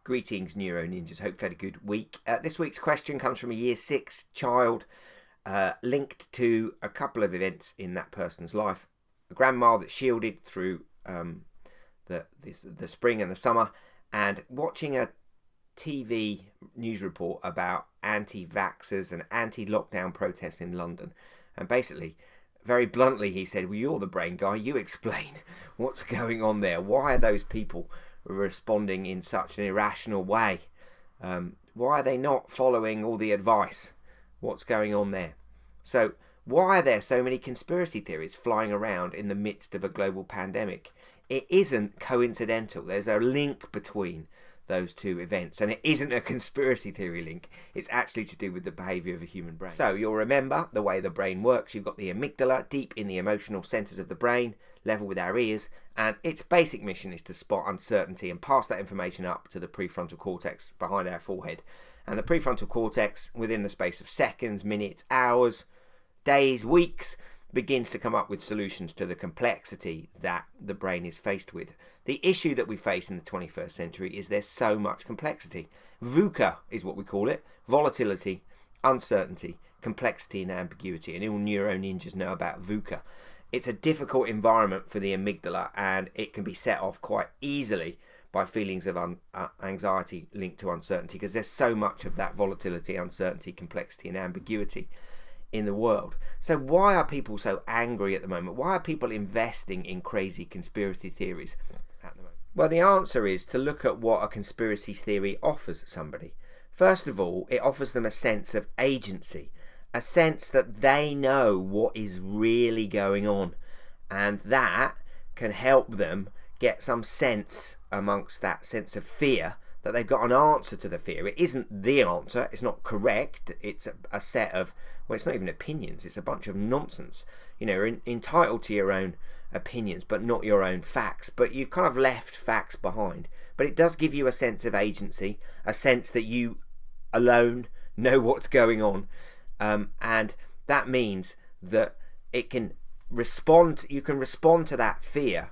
Greetings, Neuro Ninjas. Hope you've had a good week. This week's question comes from a Year 6 child linked to a couple of events in that person's life. A grandma that shielded through the spring and the summer, and watching a TV news report about anti-vaxxers and anti-lockdown protests in London. And basically, very bluntly, he said, well, you're the brain guy, you explain what's going on there. Why are those people responding in such an irrational way? Why are they not following all the advice? What's going on there? So why are there so many conspiracy theories flying around in the midst of a global pandemic? It isn't coincidental. There's a link between those two events, and it isn't a conspiracy theory link. It's actually to do with the behaviour of a human brain. So you'll remember the way the brain works. You've got the amygdala deep in the emotional centres of the brain, level with our ears, and its basic mission is to spot uncertainty and pass that information up to the prefrontal cortex behind our forehead. And the prefrontal cortex, within the space of seconds, minutes, hours, days, weeks, begins to come up with solutions to the complexity that the brain is faced with. The issue that we face in the 21st century is there's so much complexity. VUCA is what we call it: volatility, uncertainty, complexity and ambiguity. And all neuro ninjas know about VUCA. It's a difficult environment for the amygdala, and it can be set off quite easily by feelings of anxiety linked to uncertainty, because there's so much of that volatility, uncertainty, complexity and ambiguity in the world. So why are people so angry at the moment? Why are people investing in crazy conspiracy theories at the moment? Well, the answer is to look at what a conspiracy theory offers somebody. First of all, it offers them a sense of agency, a sense that they know what is really going on, and that can help them get some sense amongst that sense of fear that they've got an answer to the fear. It isn't the answer, it's not correct, it's a set of, well, it's not even opinions, it's a bunch of nonsense. You know, you're entitled to your own opinions, but not your own facts. But you've kind of left facts behind. But it does give you a sense of agency, a sense that you alone know what's going on. And that means that it can respond, you can respond to that fear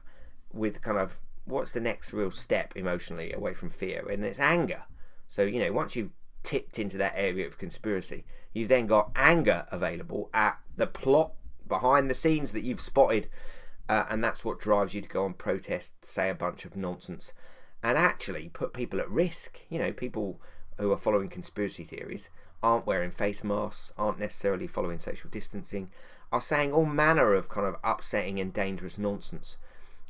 with kind of, what's the next real step emotionally away from fear? And it's anger. So, you know, once you've tipped into that area of conspiracy, you've then got anger available at the plot behind the scenes that you've spotted, and that's what drives you to go on protest, say a bunch of nonsense, and actually put people at risk. You know, people who are following conspiracy theories aren't wearing face masks, aren't necessarily following social distancing, are saying all manner of kind of upsetting and dangerous nonsense.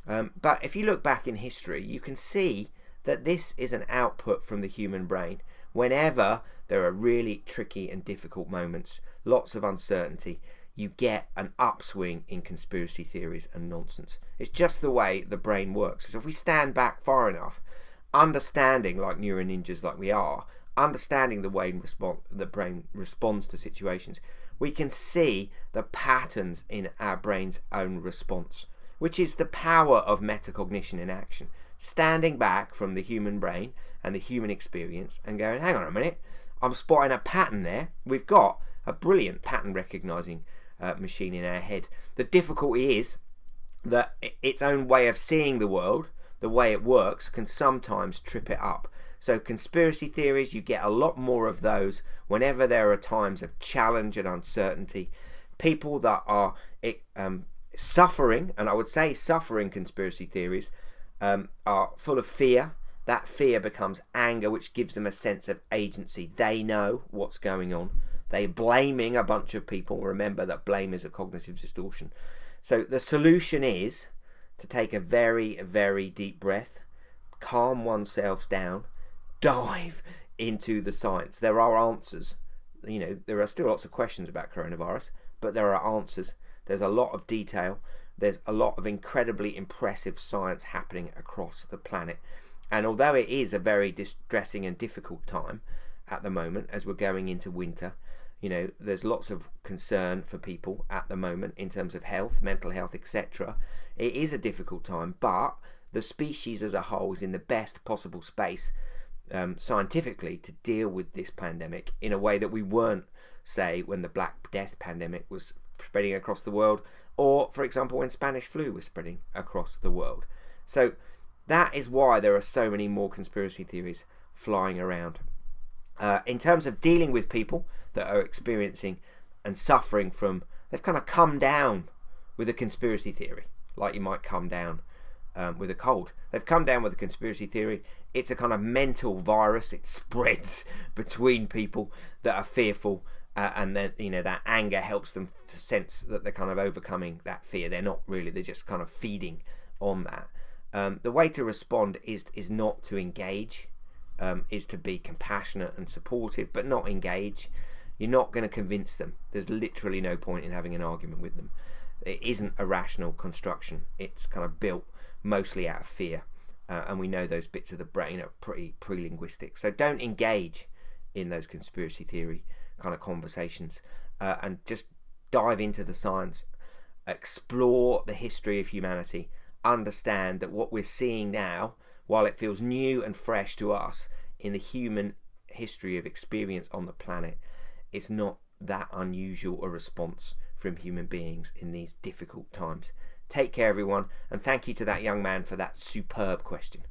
But if you look back in history, you can see that this is an output from the human brain. Whenever there are really tricky and difficult moments, lots of uncertainty, you get an upswing in conspiracy theories and nonsense. It's just the way the brain works. So if we stand back far enough, understanding, like neuro ninjas like we are, understanding the way the brain responds to situations, we can see the patterns in our brain's own response, which is the power of metacognition in action. Standing back from the human brain and the human experience and going, hang on a minute, I'm spotting a pattern there. We've got a brilliant pattern recognizing machine in our head. The difficulty is that its own way of seeing the world, the way it works, can sometimes trip it up. So conspiracy theories, you get a lot more of those whenever there are times of challenge and uncertainty. People that are suffering, and I would say suffering conspiracy theories, are full of fear. That fear becomes anger, which gives them a sense of agency. They know what's going on. They're blaming a bunch of people. Remember that blame is a cognitive distortion. So the solution is to take a very, very deep breath, calm oneself down, dive into the science. There are answers. You know, there are still lots of questions about coronavirus, but there are answers. There's a lot of detail. There's a lot of incredibly impressive science happening across the planet. And although it is a very distressing and difficult time at the moment, as we're going into winter, you know, there's lots of concern for people at the moment in terms of health, mental health, etc. It is a difficult time, but the species as a whole is in the best possible space scientifically to deal with this pandemic in a way that we weren't, say, when the Black Death pandemic was spreading across the world, or for example when Spanish flu was spreading across the world. So that is why there are so many more conspiracy theories flying around. In terms of dealing with people that are experiencing and suffering from, they've kind of come down with a conspiracy theory, like you might come down with a cold. They've come down with a conspiracy theory. It's a kind of mental virus. It spreads between people that are fearful, and then that anger helps them sense that they're kind of overcoming that fear. They're not really. They're just kind of feeding on that. The way to respond is not to engage. Is to be compassionate and supportive, but not engage. You're not going to convince them. There's literally no point in having an argument with them. It isn't a rational construction. It's kind of built mostly out of fear, and we know those bits of the brain are pretty pre-linguistic. So don't engage in those conspiracy theory kind of conversations, and just dive into the science, explore the history of humanity, understand that what we're seeing now, while it feels new and fresh to us in the human history of experience on the planet, it's not that unusual a response from human beings in these difficult times. Take care, everyone, and thank you to that young man for that superb question.